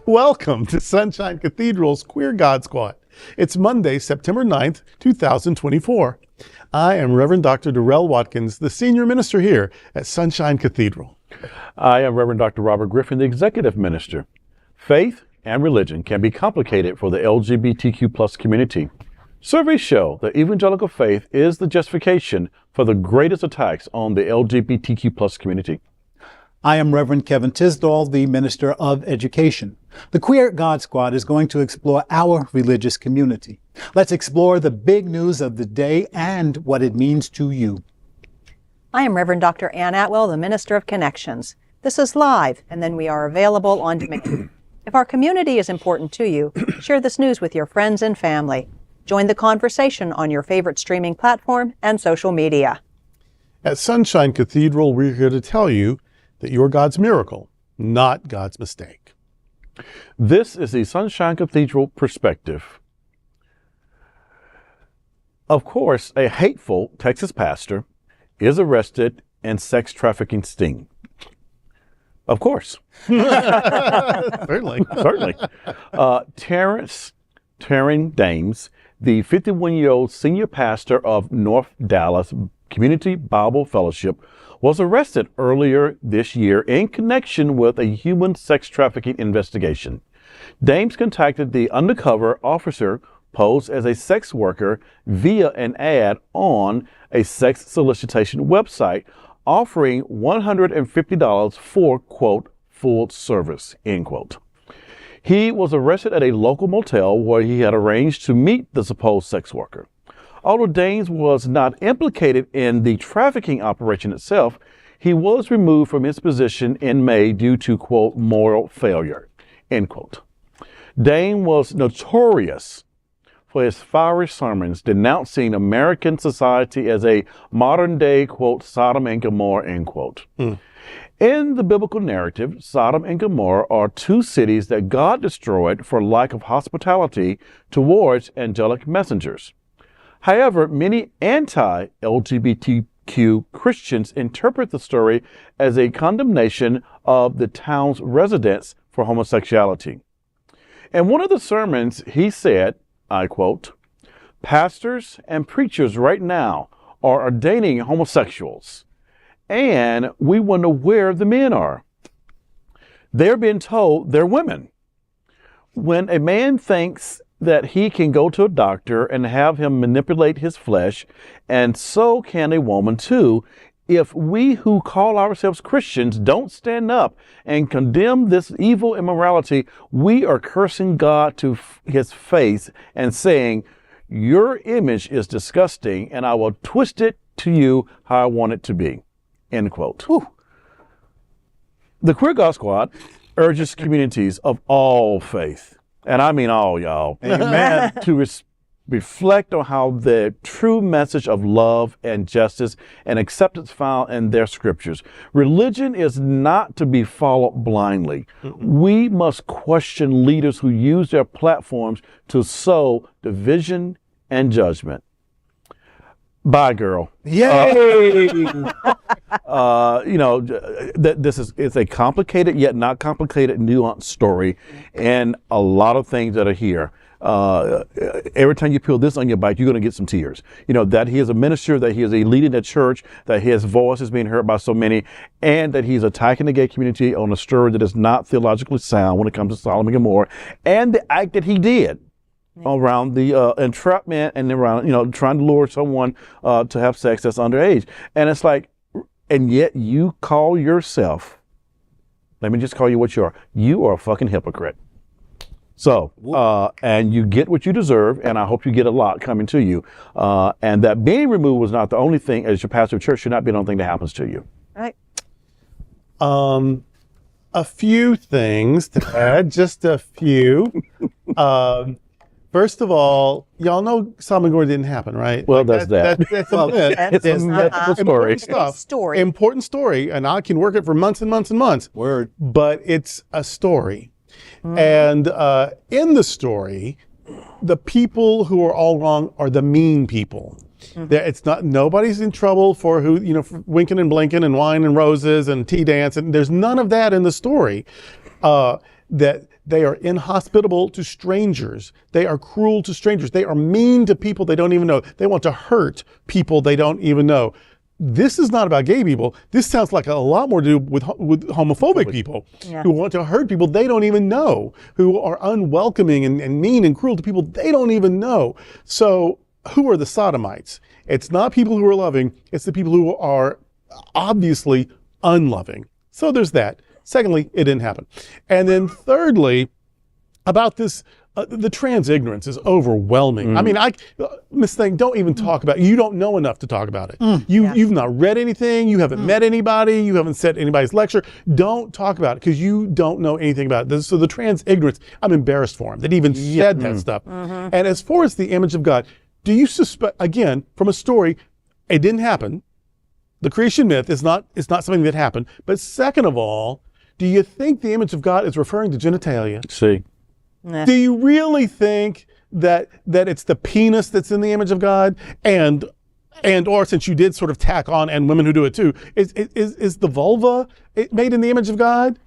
Welcome to Sunshine Cathedral's Queer God Squad. It's Monday, September 9th, 2024. I am Reverend Dr. Darrell Watkins, the senior minister here at Sunshine Cathedral. I am Reverend Dr. Robert Griffin, the executive minister. Faith and religion can be complicated for the LGBTQ+ community. Surveys show that evangelical faith is the justification for the greatest attacks on the LGBTQ+ community. I am Reverend Kevin Tisdall, the Minister of Education. The Queer God Squad is going to explore our religious community. Let's explore the big news of the day and what it means to you. I am Reverend Dr. Ann Atwell, the Minister of Connections. This is live, and then we are available on demand. If our community is important to you, share this news with your friends and family. Join the conversation on your favorite streaming platform and social media. At Sunshine Cathedral, we're here to tell you that you're God's miracle, not God's mistake. This is the Sunshine Cathedral perspective. Of course, a hateful Texas pastor is arrested in sex trafficking sting. Of course. Certainly. Certainly. Taryn Dames, the 51-year-old senior pastor of North Dallas Community Bible Fellowship, was arrested earlier this year in connection with a human sex trafficking investigation. Dames contacted the undercover officer posed as a sex worker via an ad on a sex solicitation website offering $150 for, quote, full service, end quote. He was arrested at a local motel where he had arranged to meet the supposed sex worker. Although Danes was not implicated in the trafficking operation itself, he was removed from his position in May due to, quote, moral failure, end quote. Dane was notorious for his fiery sermons denouncing American society as a modern-day, quote, Sodom and Gomorrah, end quote. In the biblical narrative, Sodom and Gomorrah are two cities that God destroyed for lack of hospitality towards angelic messengers. However, many anti-LGBTQ Christians interpret the story as a condemnation of the town's residents for homosexuality. In one of the sermons, he said, I quote, "Pastors and preachers right now are ordaining homosexuals, and we wonder where the men are. They're being told they're women. When a man thinks that he can go to a doctor and have him manipulate his flesh, and so can a woman too, if we who call ourselves Christians don't stand up and condemn this evil immorality, we are cursing God to his face and saying, your image is disgusting and I will twist it to you how I want it to be," end quote. Whew. The Queer God Squad urges communities of all faith, and I mean all, y'all, amen, to reflect on how the true message of love and justice and acceptance found in their scriptures. Religion is not to be followed blindly. We must question leaders who use their platforms to sow division and judgment. Bye, girl. Yay! It's a complicated yet not complicated, nuanced story, and a lot of things that are here. Every time you peel this on your bike, you're going to get some tears. You know, that he is a minister, that he is a leader in the church, that his voice is being heard by so many, and that he's attacking the gay community on a story that is not theologically sound when it comes to Sodom and Gomorrah, and the act that he did around the entrapment and around, trying to lure someone to have sex that's underage. And it's like, and yet you call yourself, let me just call you what you are. You are a fucking hypocrite. So, and you get what you deserve, and I hope you get a lot coming to you. And that being removed was not the only thing, as your pastor of church, should not be the only thing that happens to you. Right. A few things to add, just a few. First of all, y'all know Sodom and Gomorrah didn't happen, right? Well, that's that. That's a myth. It's a mythical story. Important story, and I can work it for months and months and months. Word. But it's a story. And in the story, the people who are all wrong are the mean people. It's not, nobody's in trouble for for winking and blinking and wine and roses and tea dance, and there's none of that in the story. That They are inhospitable to strangers. They are cruel to strangers. They are mean to people they don't even know. They want to hurt people they don't even know. This is not about gay people. This sounds like a lot more to do with homophobic people who want to hurt people they don't even know, who are unwelcoming and mean and cruel to people they don't even know. So who are the sodomites? It's not people who are loving. It's the people who are obviously unloving. So there's that. Secondly, it didn't happen. And then thirdly, about this, the trans ignorance is overwhelming. I mean, Miss Thing, don't even talk about it. You don't know enough to talk about it. You've not read anything. You haven't met anybody. You haven't said anybody's lecture. Don't talk about it because you don't know anything about it. So the trans ignorance, I'm embarrassed for him that he even said that stuff. And as far as the image of God, do you suspect, again, from a story, it didn't happen. The creation myth is not something that happened. But second of all, do you think the image of God is referring to genitalia? See. Do you really think that it's the penis that's in the image of God? And or since you did sort of tack on, and women who do it too, is the vulva made in the image of God?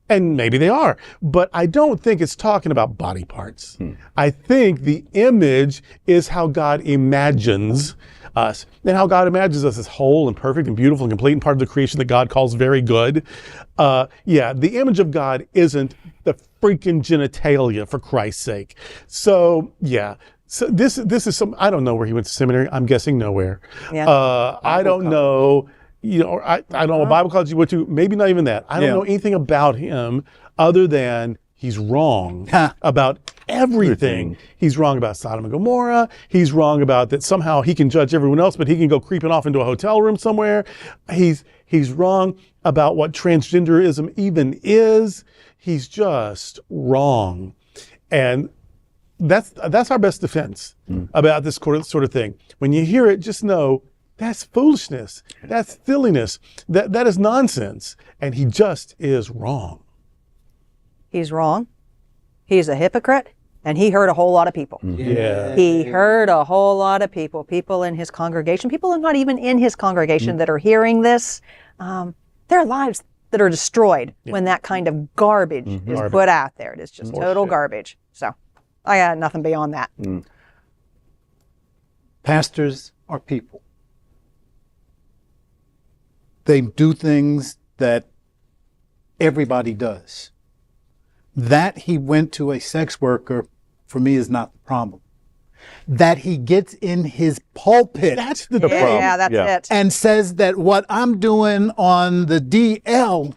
And maybe they are, but I don't think it's talking about body parts. I think the image is how God imagines us, and how God imagines us as whole and perfect and beautiful and complete and part of the creation that God calls very good. The image of God isn't the freaking genitalia, for Christ's sake. So so this is some, I don't know where he went to seminary. I'm guessing nowhere. I don't know. I don't know what Bible college he went to. Maybe not even that. I don't know anything about him other than he's wrong about everything. He's wrong about Sodom and Gomorrah. He's wrong about that somehow he can judge everyone else, but he can go creeping off into a hotel room somewhere. He's wrong about what transgenderism even is. He's just wrong. And that's our best defense about this sort of thing. When you hear it, just know that's foolishness. That's silliness. That is nonsense. And he just is wrong. He's wrong. He's a hypocrite. And he hurt a whole lot of people. He hurt a whole lot of people. People in his congregation, people not even in his congregation that are hearing this. There are lives that are destroyed when that kind of garbage is put out there. It is just total garbage. So I got nothing beyond that. Pastors are people. They do things that everybody does. That he went to a sex worker, for me, is not the problem. That he gets in his pulpit. That's the problem. Yeah, that's it. And says that what I'm doing on the DL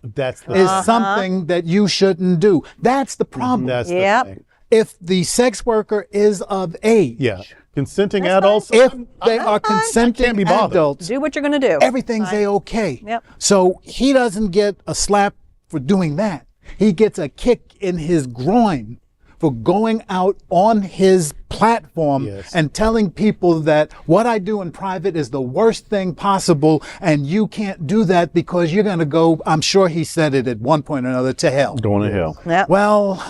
is something that you shouldn't do. That's the problem. That's the thing. If the sex worker is of age, consenting adults, if they are consenting adults, do what you're going to do. Everything's a-okay. So he doesn't get a slap for doing that. He gets a kick in his groin for going out on his platform and telling people that what I do in private is the worst thing possible, and you can't do that because you're going to go, I'm sure he said it at one point or another, to hell. Going to hell. Well,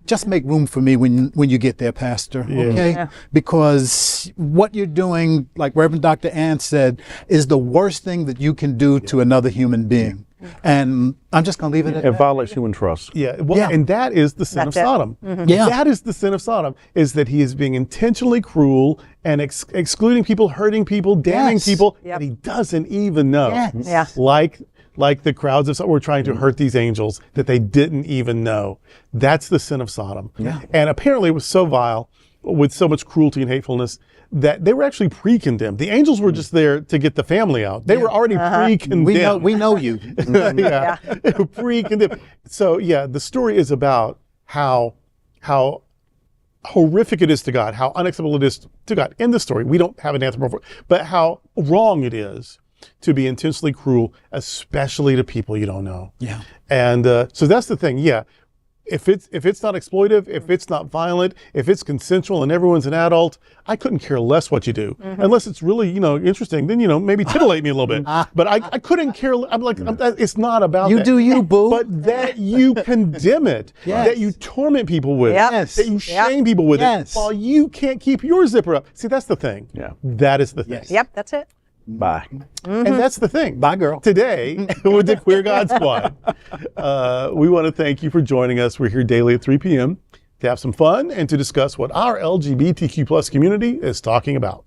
just make room for me when you get there, Pastor, okay? Because what you're doing, like Reverend Dr. Ann said, is the worst thing that you can do to another human being. And I'm just going to leave it at that. It violates human trust. And that is the sin of Sodom. That is the sin of Sodom, is that he is being intentionally cruel and excluding people, hurting people, damning people that he doesn't even know. Like the crowds of were trying to hurt these angels that they didn't even know. That's the sin of Sodom. And apparently it was so vile, with so much cruelty and hatefulness, that they were actually pre-condemned. The angels were just there to get the family out. They were already pre-condemned. We know you. They were pre-condemned. So the story is about how horrific it is to God, how unacceptable it is to God. In the story, we don't have an answer for it, but how wrong it is to be intentionally cruel, especially to people you don't know. And so that's the thing. If it's not exploitive, if it's not violent, if it's consensual and everyone's an adult, I couldn't care less what you do. Unless it's really, interesting, then, maybe titillate me a little bit. But I couldn't care. I'm like, it's not about you that. Do you, boo. But that you condemn it, that you torment people with, that you shame people with it, while you can't keep your zipper up. See, that's the thing. That is the thing. Yep, that's it. Bye. And that's the thing. Bye, girl. Today, with the Queer God Squad, we want to thank you for joining us. We're here daily at 3 p.m. to have some fun and to discuss what our LGBTQ plus community is talking about.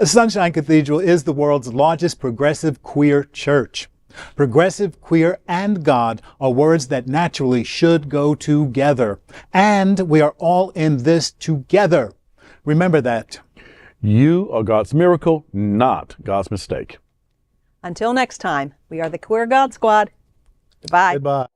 Sunshine Cathedral is the world's largest progressive queer church. Progressive, queer, and God are words that naturally should go together. And we are all in this together. Remember that. You are God's miracle, not God's mistake. Until next time, we are the Queer God Squad. Goodbye. Goodbye.